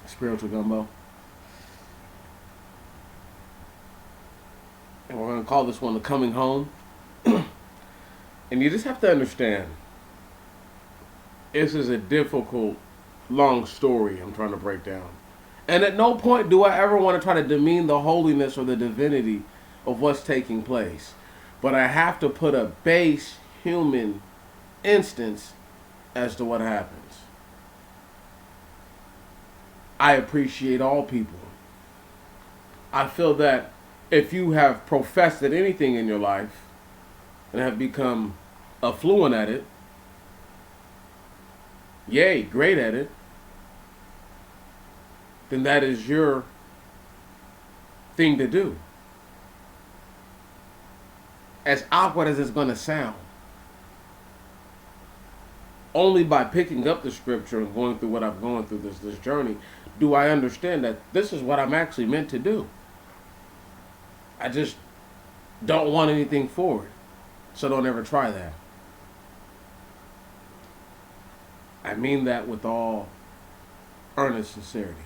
Spiritual gumbo. And we're going to call this one the coming home. And you just have to understand, this is a difficult, long story I'm trying to break down. And at no point do I ever want to try to demean the holiness or the divinity of what's taking place. But I have to put a base human instance as to what happens. I appreciate all people. I feel that if you have professed at anything in your life and have become affluent at it, yay, great at it, then that is your thing to do. As awkward as it's going to sound, only by picking up the scripture and going through what I've gone through this journey do I understand that this is what I'm actually meant to do. I just don't want anything for it. So don't ever try that. I mean that with all earnest sincerity.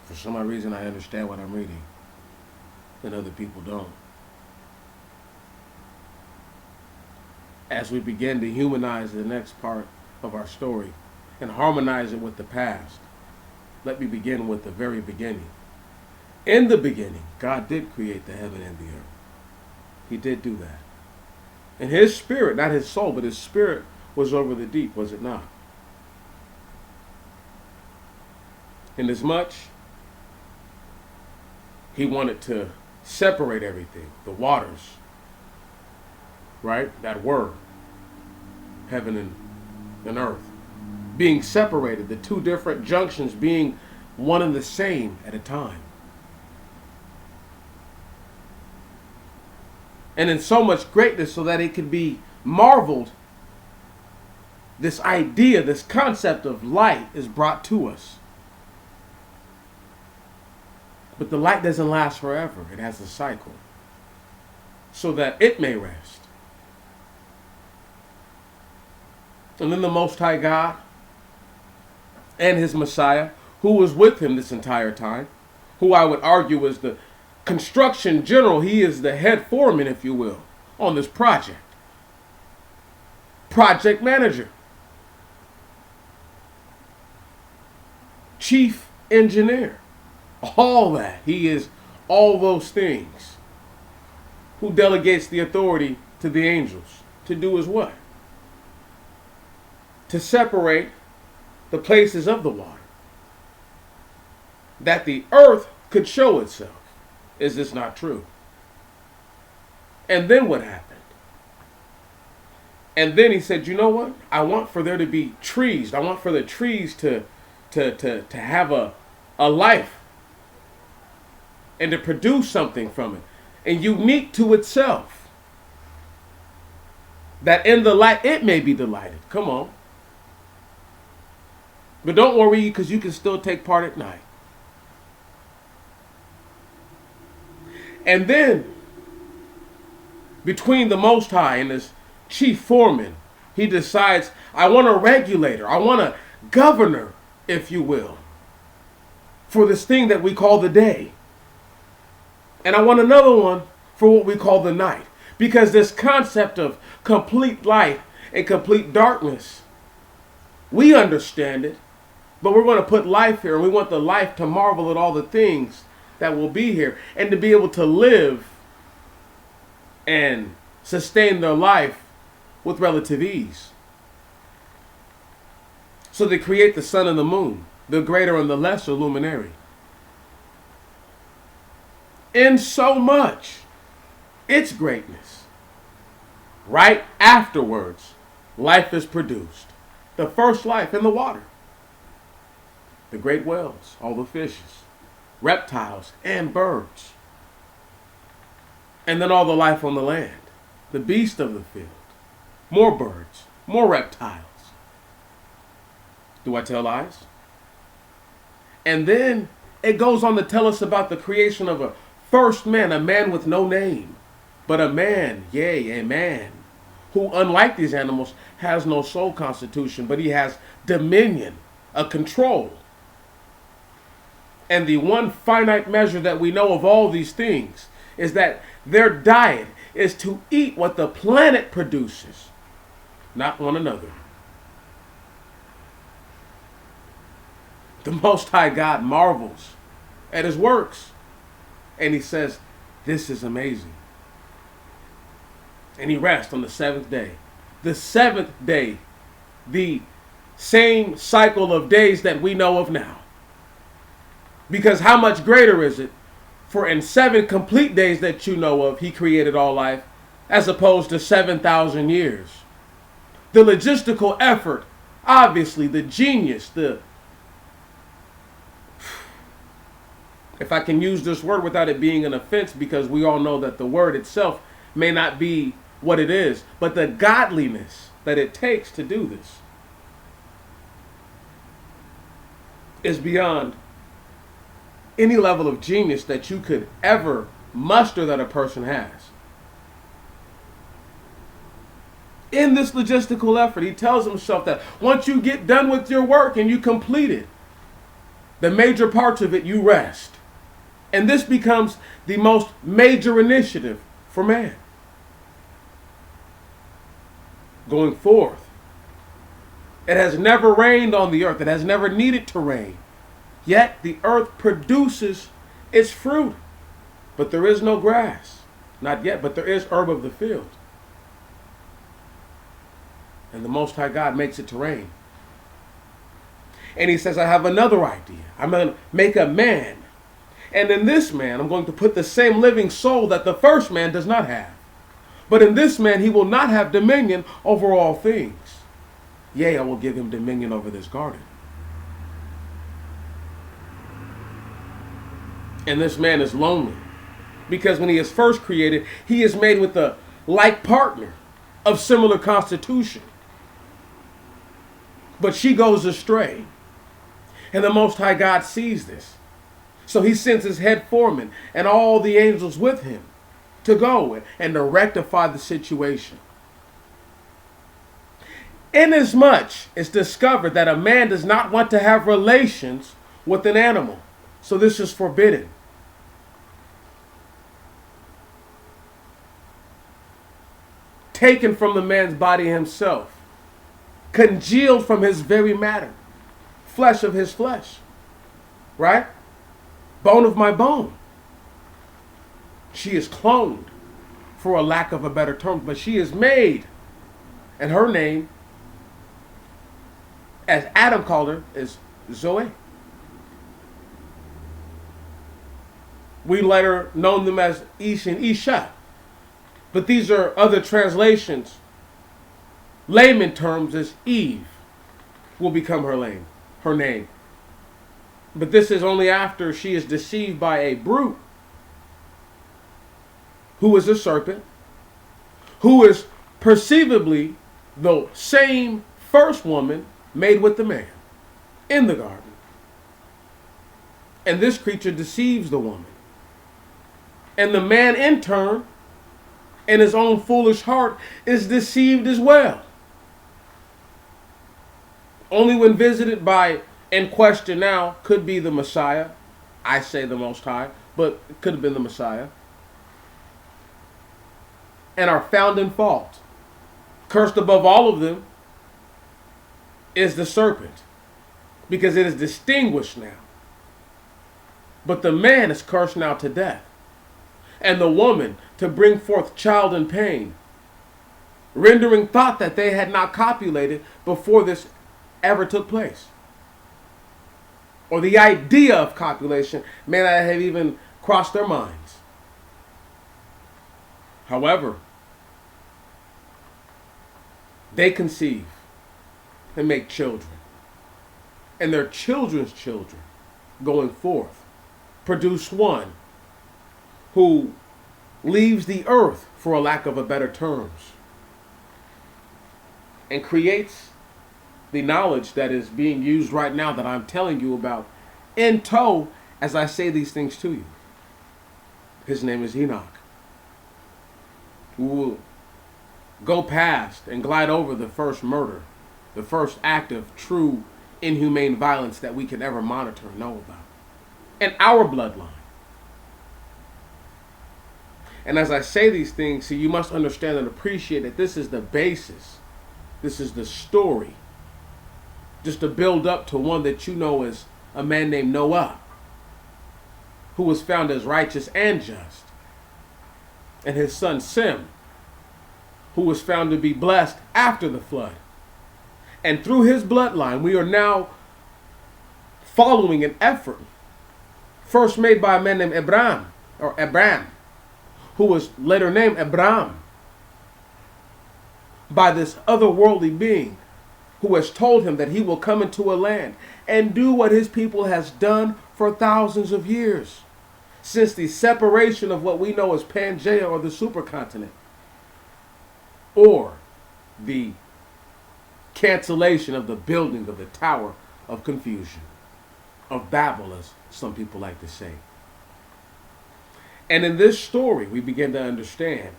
For some odd reason, I understand what I'm reading, and other people don't. As we begin to humanize the next part of our story and harmonize it with the past, let me begin with the very beginning. In the beginning, God did create the heaven and the earth. He did do that. And his spirit, not his soul, but his spirit was over the deep, was it not? Inasmuch, he wanted to separate everything, the waters, right? That were heaven and earth. Being separated, the two different junctions being one and the same at a time. And in so much greatness so that it could be marveled, this idea, this concept of light is brought to us. But the light doesn't last forever. It has a cycle. So that it may rest. And then the Most High God and his Messiah, who was with him this entire time, who I would argue was the construction general, he is the head foreman, if you will, on this project. Project manager. Chief engineer. All that. He is all those things. Who delegates the authority to the angels to do as what? To separate the places of the water. That the earth could show itself. Is this not true? And then what happened? And then he said, you know what? I want for there to be trees. I want for the trees to have a life. And to produce something from it. And unique to itself. That in the light it may be delighted. Come on. But don't worry, because you can still take part at night. And then, between the Most High and his chief foreman, he decides, I want a regulator. I want a governor, if you will, for this thing that we call the day. And I want another one for what we call the night. Because this concept of complete light and complete darkness, we understand it. But we're going to put life here, and we want the life to marvel at all the things that will be here, and to be able to live and sustain their life with relative ease. So they create the sun and the moon, the greater and the lesser luminary. In so much, its greatness, right afterwards, life is produced. The first life in the water. The great whales, all the fishes, reptiles, and birds. And then all the life on the land. The beast of the field. More birds, more reptiles. Do I tell lies? And then it goes on to tell us about the creation of a first man, a man with no name, but a man, yea, a man, who, unlike these animals, has no soul constitution, but he has dominion, a control. And the one finite measure that we know of all these things is that their diet is to eat what the planet produces, not one another. The Most High God marvels at his works, and he says, this is amazing. And he rests on the seventh day. The seventh day, the same cycle of days that we know of now. Because how much greater is it for in 7 complete days that you know of, he created all life, as opposed to 7,000 years. The logistical effort, obviously, the genius, if I can use this word without it being an offense, because we all know that the word itself may not be what it is, but the godliness that it takes to do this is beyond any level of genius that you could ever muster that a person has. In this logistical effort, he tells himself that once you get done with your work and you complete it, the major parts of it, you rest. And this becomes the most major initiative for man. Going forth. It has never rained on the earth. It has never needed to rain. Yet the earth produces its fruit. But there is no grass. Not yet, but there is herb of the field. And the Most High God makes it to rain. And he says, I have another idea. I'm going to make a man. And in this man, I'm going to put the same living soul that the first man does not have. But in this man, he will not have dominion over all things. Yea, I will give him dominion over this garden. And this man is lonely. Because when he is first created, he is made with a like partner of similar constitution. But she goes astray. And the Most High God sees this. So he sends his head foreman and all the angels with him to go and to rectify the situation. Inasmuch it's discovered that a man does not want to have relations with an animal. So this is forbidden. Taken from the man's body himself. Congealed from his very matter. Flesh of his flesh. Right? Bone of my bone. She is cloned, for a lack of a better term, but she is made. And her name, as Adam called her, is Zoe. We later known them as Ish and Isha. But these are other translations. Layman terms as Eve will become her name. But this is only after she is deceived by a brute who is a serpent, who is perceivably the same first woman made with the man in the garden. And this creature deceives the woman. And the man in turn, in his own foolish heart, is deceived as well. Only when visited by, in question now, could be the Messiah. I say the Most High, but it could have been the Messiah. And are found in fault. Cursed above all of them is the serpent, because it is distinguished now. But the man is cursed now to death, and the woman to bring forth child in pain, rendering thought that they had not copulated before this ever took place. Or the idea of copulation may not have even crossed their minds. However, they conceive and make children. And their children's children, going forth, produce one who leaves the earth, for a lack of a better terms, and creates the knowledge that is being used right now that I'm telling you about in tow as I say these things to you. His name is Enoch, who will go past and glide over the first murder, the first act of true inhumane violence that we can ever monitor and know about. And our bloodline. And as I say these things, see, you must understand and appreciate that this is the basis. This is the story. Just to build up to one that you know as a man named Noah, who was found as righteous and just. And his son Sem, who was found to be blessed after the flood. And through his bloodline, we are now following an effort first made by a man named Abraham, who was later named Abraham, by this otherworldly being who has told him that he will come into a land and do what his people has done for thousands of years, since the separation of what we know as Pangaea, or the supercontinent, or the cancellation of the building of the Tower of Confusion, of Babel, as some people like to say. And in this story, we begin to understand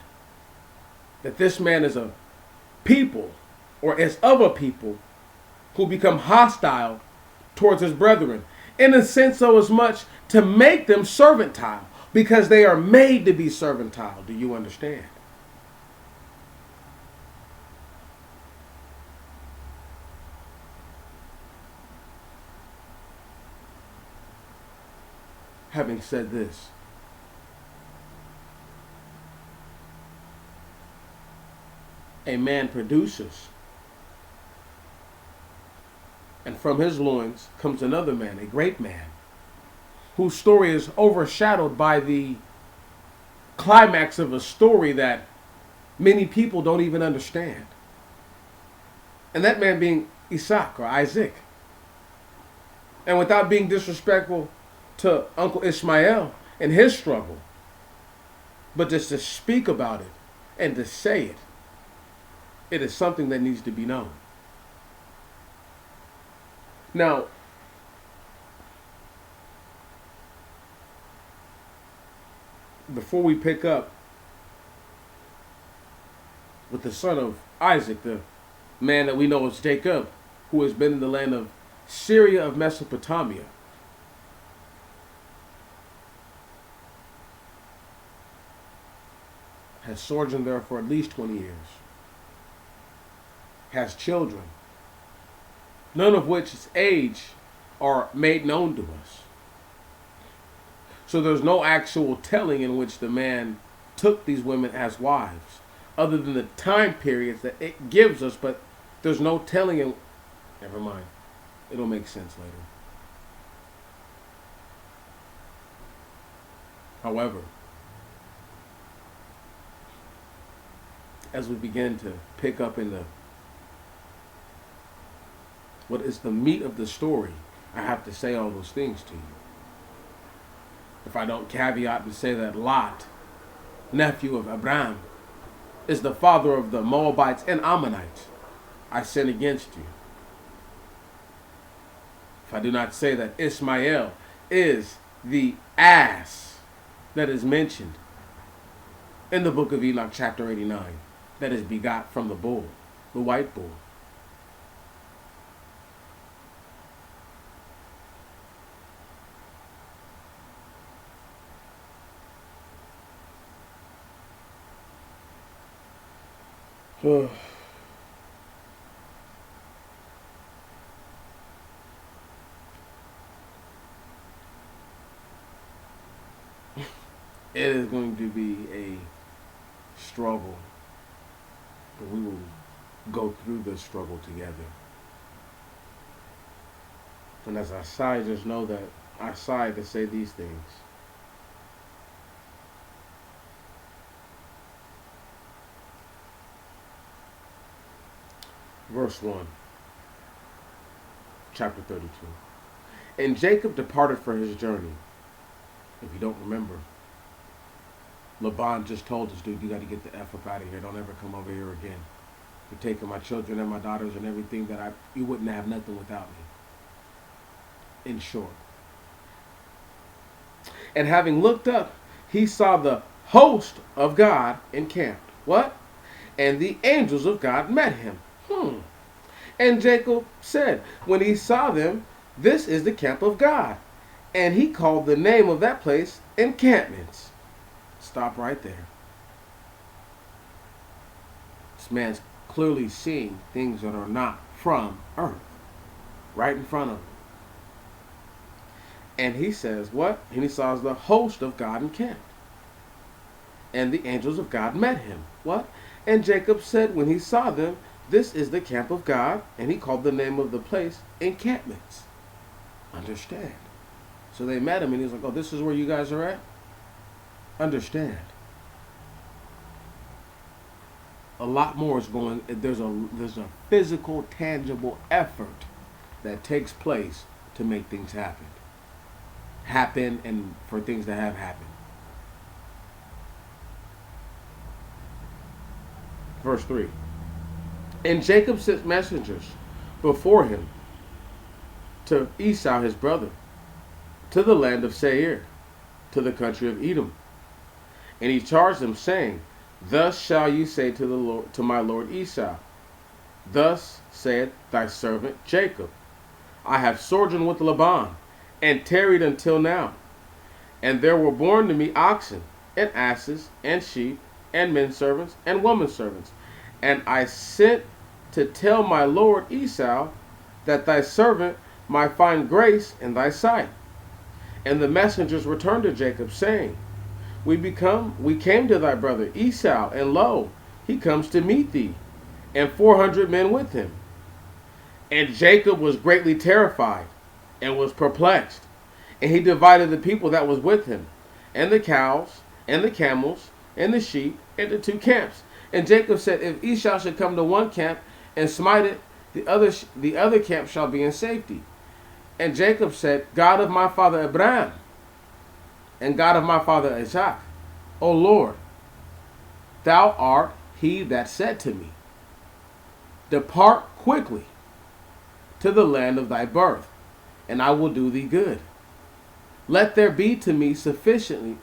that this man is a people, or is of a people, who become hostile towards his brethren, in a sense so as much to make them servantile, because they are made to be servantile. Do you understand? Having said this, a man produces, and from his loins comes another man, a great man, whose story is overshadowed by the climax of a story that many people don't even understand. And that man being Isaac, or Isaac. And without being disrespectful to Uncle Ishmael and his struggle, but just to speak about it and to say it, it is something that needs to be known. Now, before we pick up with the son of Isaac, the man that we know as Jacob, who has been in the land of Syria of Mesopotamia, has sojourned there for at least 20 years, has children, none of which's age are made known to us. So there's no actual telling in which the man took these women as wives, other than the time periods that it gives us, but there's no telling in... Never mind. It'll make sense later. However, as we begin to pick up in what is the meat of the story, I have to say all those things to you. If I don't caveat and say that Lot, nephew of Abraham, is the father of the Moabites and Ammonites, I sin against you. If I do not say that Ishmael is the ass that is mentioned in the book of Enoch, chapter 89, that is begot from the bull, the white bull. It is going to be a struggle, but we will go through this struggle together. And as I sigh, just know that I sigh to say these things. Verse 1, chapter 32. And Jacob departed for his journey. If you don't remember, Laban just told us, dude, you got to get the F up out of here. Don't ever come over here again. You're taking my children and my daughters and everything that you wouldn't have nothing without me. In short. And having looked up, he saw the host of God encamped. What? and the angels of God met him. And Jacob said, when he saw them, this is the camp of God. And he called the name of that place encampments. Stop right there. This man's clearly seeing things that are not from earth, right in front of him. And he says, what? And he saw the host of God encamped. And the angels of God met him. What? And Jacob said, when he saw them, this is the camp of God. And he called the name of the place encampments. Understand. So they met him and he's like, oh, this is where you guys are at? Understand. A lot more is going, there's a physical, tangible effort that takes place to make things happen and for things to have happened. Verse 3. And Jacob sent messengers before him to Esau his brother, to the land of Seir, to the country of Edom. And he charged them, saying, thus shall you say to the Lord, to my lord Esau, thus saith thy servant Jacob, I have sojourned with Laban, and tarried until now. And there were born to me oxen, and asses, and sheep, and men servants, and women servants. And I sent to tell my lord Esau that thy servant might find grace in thy sight. And the messengers returned to Jacob, saying, we came to thy brother Esau, and lo, he comes to meet thee, and 400 men with him. And Jacob was greatly terrified, and was perplexed. And he divided the people that was with him, and the cows, and the camels, and the sheep, into two camps. And Jacob said, if Esau should come to one camp, and smite it, the other camp shall be in safety. And Jacob said, God of my father Abraham, and God of my father Isaac, O Lord, thou art he that said to me, depart quickly to the land of thy birth, and I will do thee good. Let there be to me sufficiency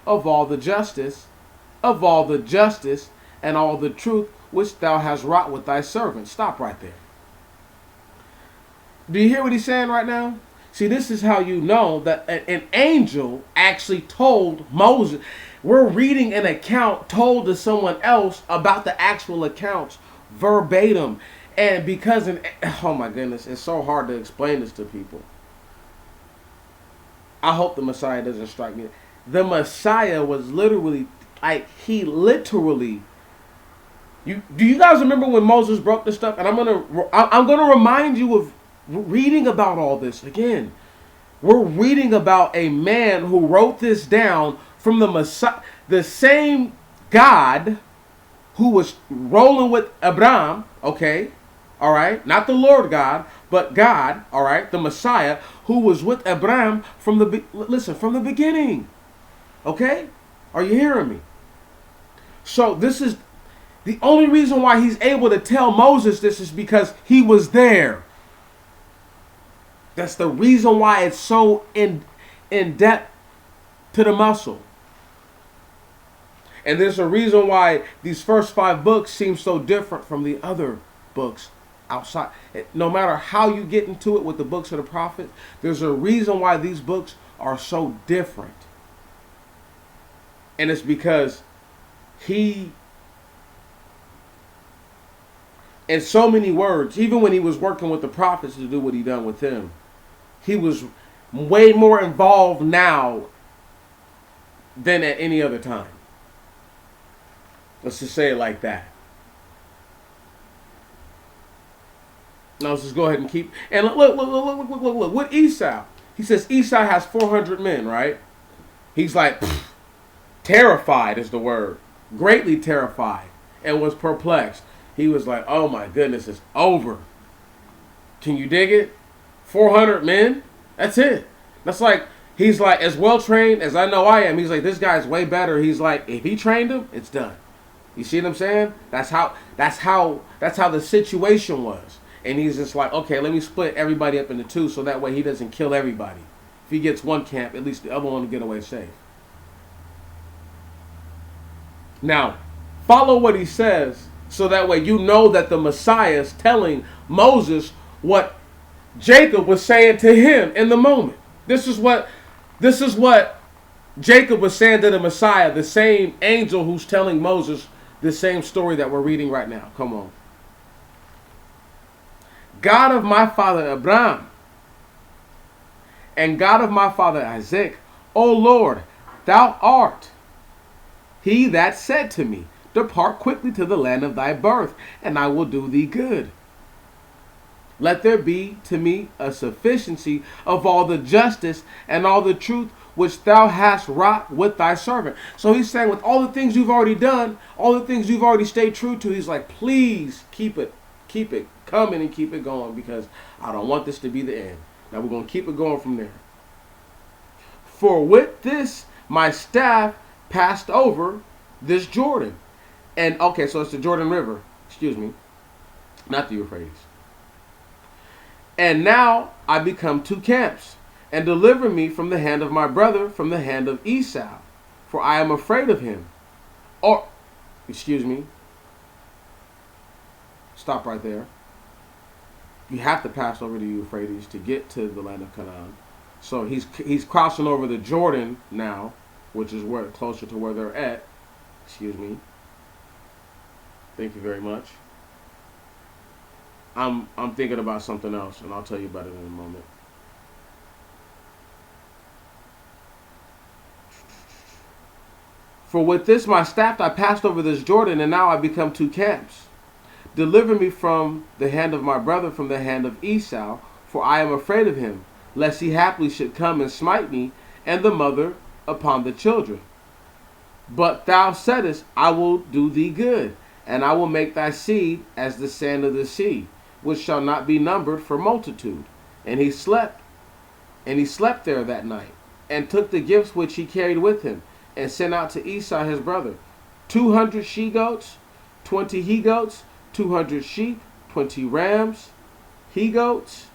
of all the justice, and all the truth which thou hast wrought with thy servant. Stop right there. Do you hear what he's saying right now? See, this is how you know that an angel actually told Moses. We're reading an account told to someone else about the actual accounts verbatim. And because, oh my goodness, it's so hard to explain this to people. I hope the Messiah doesn't strike me. The Messiah was literally, do you guys remember when Moses broke this stuff? And I'm gonna remind you of reading about all this again. We're reading about a man who wrote this down from the Messiah, the same God who was rolling with Abraham, okay, all right, not the Lord God, but God, all right, the Messiah who was with Abraham from the beginning, okay? Are you hearing me? So this is the only reason why he's able to tell Moses this is because he was there. That's the reason why it's so in depth to the muscle. And there's a reason why these first 5 books seem so different from the other books outside. No matter how you get into it with the books of the prophet, there's a reason why these books are so different. And it's because he, in so many words, even when he was working with the prophets to do what he done with them, he was way more involved now than at any other time. Let's just say it like that. Now let's just go ahead and keep. And look. With Esau, he says Esau has 400 men, right? He's like, terrified is the word. Greatly terrified. And was perplexed. He was like, oh my goodness, it's over. Can you dig it? 400 men? That's it. That's like, he's like, as well trained as I know I am, he's like, this guy's way better. He's like, if he trained him, it's done. You see what I'm saying? That's how the situation was. And he's just like, okay, let me split everybody up into 2 so that way he doesn't kill everybody. If he gets one camp, at least the other one will get away safe. Now, Follow what he says, so that way you know that the Messiah is telling Moses what Jacob was saying to him in the moment. This is what Jacob was saying to the Messiah, the same angel who's telling Moses the same story that we're reading right now. Come on. God of my father Abraham and God of my father Isaac, O Lord, thou art he that said to me, depart quickly to the land of thy birth, and I will do thee good. Let there be to me a sufficiency of all the justice and all the truth which thou hast wrought with thy servant. So he's saying, with all the things you've already done, all the things you've already stayed true to, he's like, please keep it coming and keep it going, because I don't want this to be the end. Now we're going to keep it going from there. For with this my staff passed over this Jordan. And okay, so it's the Jordan River. Excuse me. Not the Euphrates. And now I become two camps, and deliver me from the hand of my brother, from the hand of Esau, for I am afraid of him. Or, excuse me. Stop right there. You have to pass over the Euphrates to get to the land of Canaan. So he's crossing over the Jordan now, which is where closer to where they're at. Excuse me. Thank you very much. I'm thinking about something else, and I'll tell you about it in a moment. For with this my staff I passed over this Jordan, and now I become two camps. Deliver me from the hand of my brother, from the hand of Esau, for I am afraid of him, lest he haply should come and smite me and the mother upon the children. But thou saidest, I will do thee good, and I will make thy seed as the sand of the sea, which shall not be numbered for multitude. And he slept there that night, and took the gifts which he carried with him, and sent out to Esau his brother 200 she-goats, 20 he-goats, 200 sheep, 20 rams, he-goats,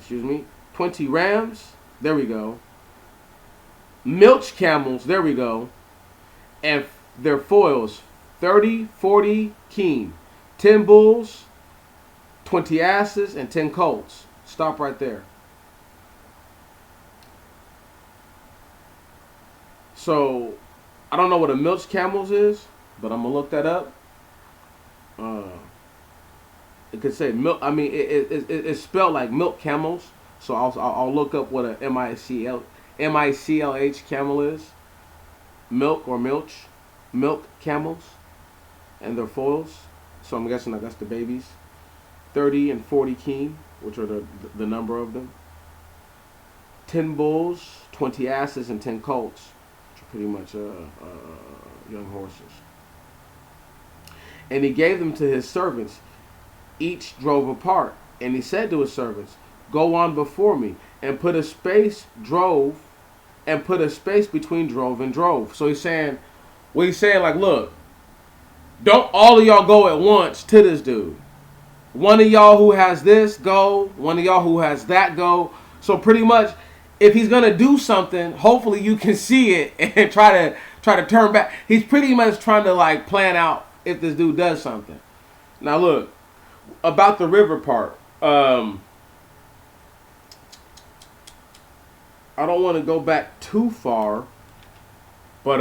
20 rams, there we go, milch camels, there we go, and their foals, 30, 40 keen, 10 bulls, 20 asses, and 10 colts. Stop right there. So, I don't know what a milch camels is, but I'm going to look that up. It could say milk. I mean, it's spelled like milk camels. So I'll look up what a MICLH camel is. Milk or milch camels, and their foals. So I'm guessing that's the babies. 30 and 40 keen, which are the number of them. 10 bulls, 20 asses, and 10 colts, which are pretty much young horses. And he gave them to his servants. Each drove apart. And he said to his servants, go on before me, and put a space between drove and drove. So he's saying, like, look, don't all of y'all go at once to this dude. One of y'all who has this, go. One of y'all who has that, go. So pretty much, if he's going to do something, hopefully you can see it and try to turn back. He's pretty much trying to, like, plan out if this dude does something. Now look, about the river part. I don't want to go back too far, but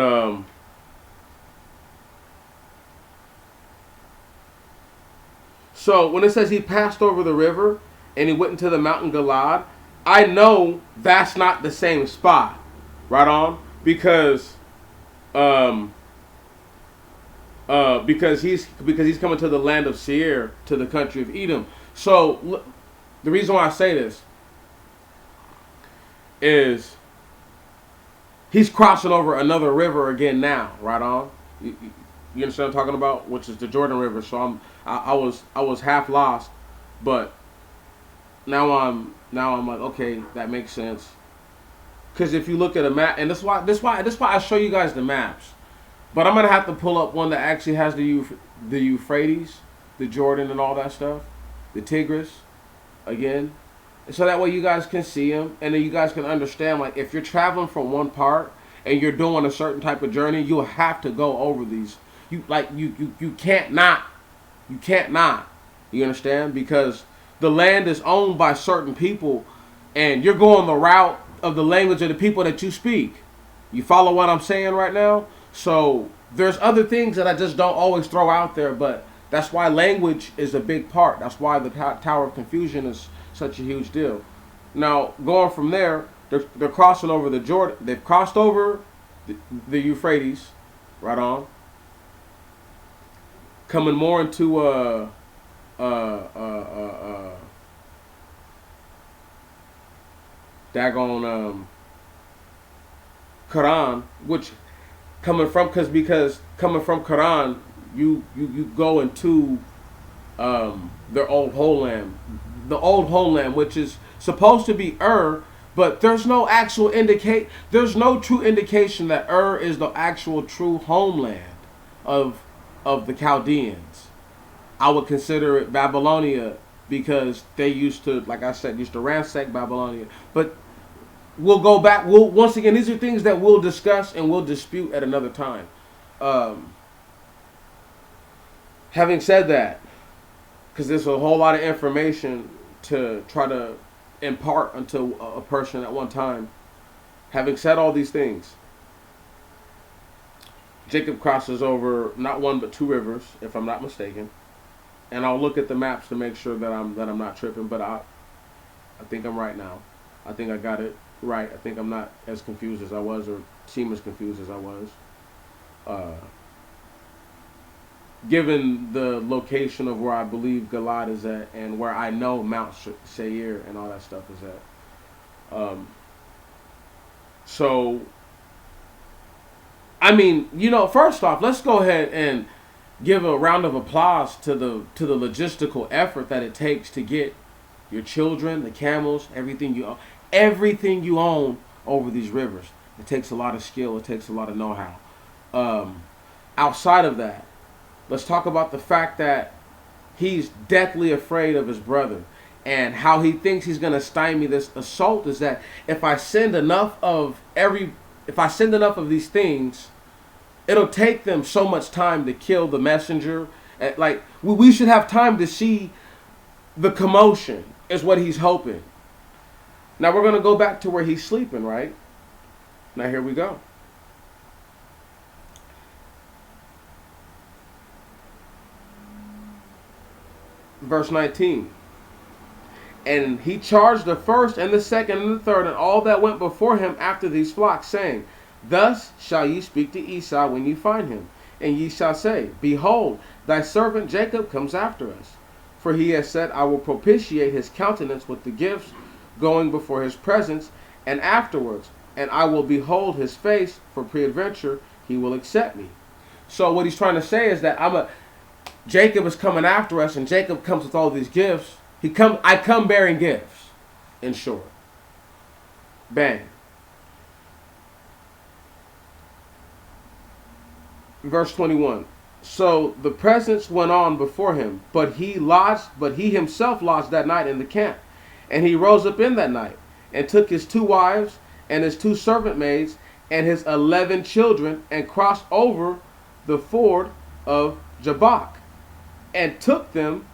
so when it says he passed over the river and he went into the mountain Gilad, I know that's not the same spot, right on, because he's coming to the land of Seir, to the country of Edom. So the reason why I say this is he's crossing over another river again now, right on. You understand what I'm talking about? Which is the Jordan River. So I was half lost, but now I'm like, okay, that makes sense. Because if you look at a map, and that's why I show you guys the maps. But I'm gonna have to pull up one that actually has the Euphrates, the Jordan, and all that stuff, the Tigris, again, so that way you guys can see them, and then you guys can understand. Like, if you're traveling from one part and you're doing a certain type of journey, you'll have to go over these. You can't not. You can't not. You understand? Because the land is owned by certain people, and you're going the route of the language of the people that you speak. You follow what I'm saying right now? So there's other things that I just don't always throw out there, but that's why language is a big part. That's why the Tower of Confusion is such a huge deal. Now, going from there, they're crossing over the Jordan. They've crossed over the Euphrates, right on. Coming more into daggone Quran, which because coming from Quran, you go into their old homeland, the old homeland, which is supposed to be but there's no there's no true indication that is the actual true homeland of the Chaldeans. I would consider it Babylonia because they used to, like I said, ransack Babylonia. But we'll go back. Once again, these are things that we'll discuss and we'll dispute at another time. Having said that, because there's a whole lot of information to try to impart unto a person at one time. Having said all these things, Jacob crosses over not one but two rivers, if I'm not mistaken. And I'll look at the maps to make sure that I'm not tripping, but I think I'm right now. I think I got it right. I think I'm not as confused as I was, or seem as confused as I was. Given the location of where I believe Gilad is at, and where I know Mount Seir and all that stuff is at. So, I mean, first off, let's go ahead and give a round of applause to the logistical effort that it takes to get your children, the camels, everything you own over these rivers. It takes a lot of skill. It takes a lot of know-how. Outside of that, let's talk about the fact that he's deathly afraid of his brother, and how he thinks he's going to stymie this assault is that if I send enough of these things, it'll take them so much time to kill the messenger. Like, we should have time to see the commotion, is what he's hoping. Now we're going to go back to where he's sleeping, right? Now here we go. Verse 19. And he charged the first and the second and the third and all that went before him after these flocks, saying, Thus shall ye speak to Esau when ye find him, and ye shall say, Behold, thy servant Jacob comes after us. For he has said, I will propitiate his countenance with the gifts going before his presence, and afterwards, and I will behold his face, for peradventure he will accept me. So what he's trying to say is that Jacob is coming after us, and Jacob comes with all these gifts. I come bearing gifts, in short. Bang. Verse 21. So the presence went on before him, but he himself lodged that night in the camp. And he rose up in that night, and took his 2 wives, and his 2 servant maids, and his 11 children, and crossed over the ford of Jabbok, and took them,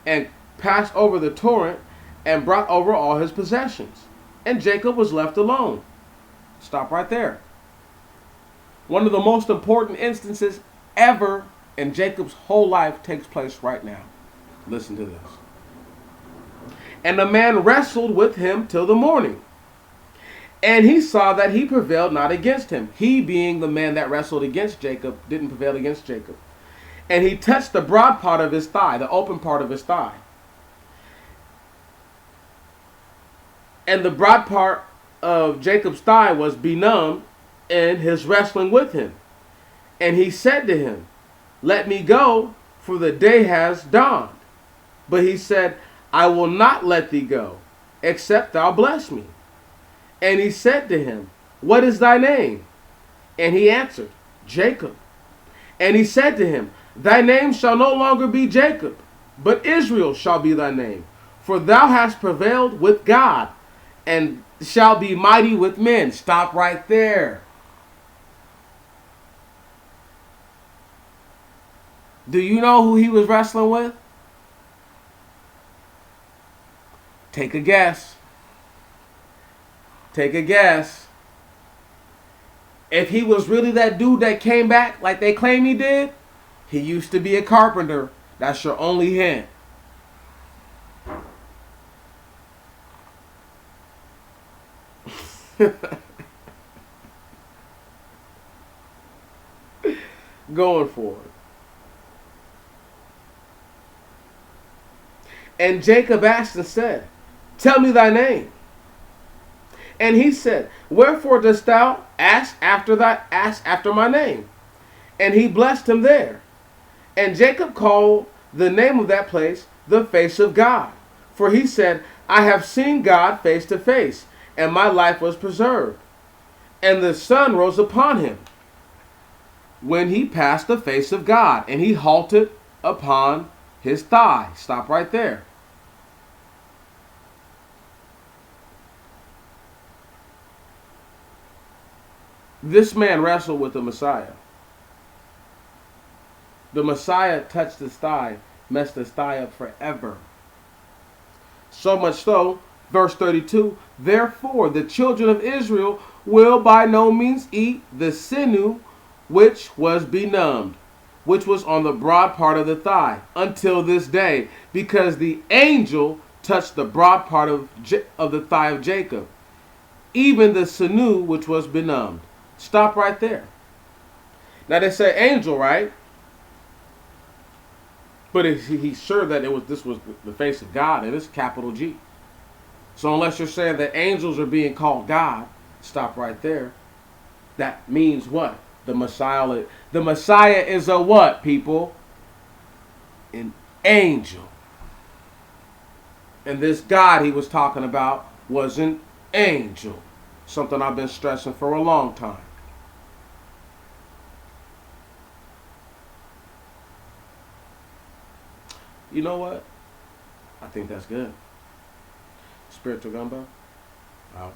and passed over the torrent, and brought over all his possessions. And Jacob was left alone. Stop right there. One of the most important instances ever in Jacob's whole life takes place right now. Listen to this. And the man wrestled with him till the morning. And he saw that he prevailed not against him. He, being the man that wrestled against Jacob, didn't prevail against Jacob. And he touched the broad part of his thigh, the open part of his thigh. And the broad part of Jacob's thigh was benumbed in his wrestling with him. And he said to him, Let me go, for the day has dawned. But he said, I will not let thee go, except thou bless me. And he said to him, What is thy name? And he answered, Jacob. And he said to him, Thy name shall no longer be Jacob, but Israel shall be thy name. For thou hast prevailed with God, and shall be mighty with men. Stop right there. Do you know who he was wrestling with? Take a guess. Take a guess. If he was really that dude that came back like they claim he did, he used to be a carpenter. That's your only hint. Going for it. And Jacob asked and said, tell me thy name. And he said, wherefore dost thou ask after my name? And he blessed him there. And Jacob called the name of that place the face of God. For he said, I have seen God face to face, and my life was preserved. And the sun rose upon him when he passed the face of God, and he halted upon his thigh. Stop right there. This man wrestled with the Messiah. The Messiah touched his thigh, messed his thigh up forever. So much so, verse 32, therefore the children of Israel will by no means eat the sinew which was benumbed, which was on the broad part of the thigh, until this day, because the angel touched the broad part of the thigh of Jacob, even the sinew which was benumbed. Stop right there. Now they say angel, right? But he's sure that this was the face of God, and it's capital G. So unless you're saying that angels are being called God, stop right there. That means what? The Messiah is a what, people? An angel. And this God he was talking about was an angel. Something I've been stressing for a long time. You know what? I think that's good. Spiritual Gumbo, out.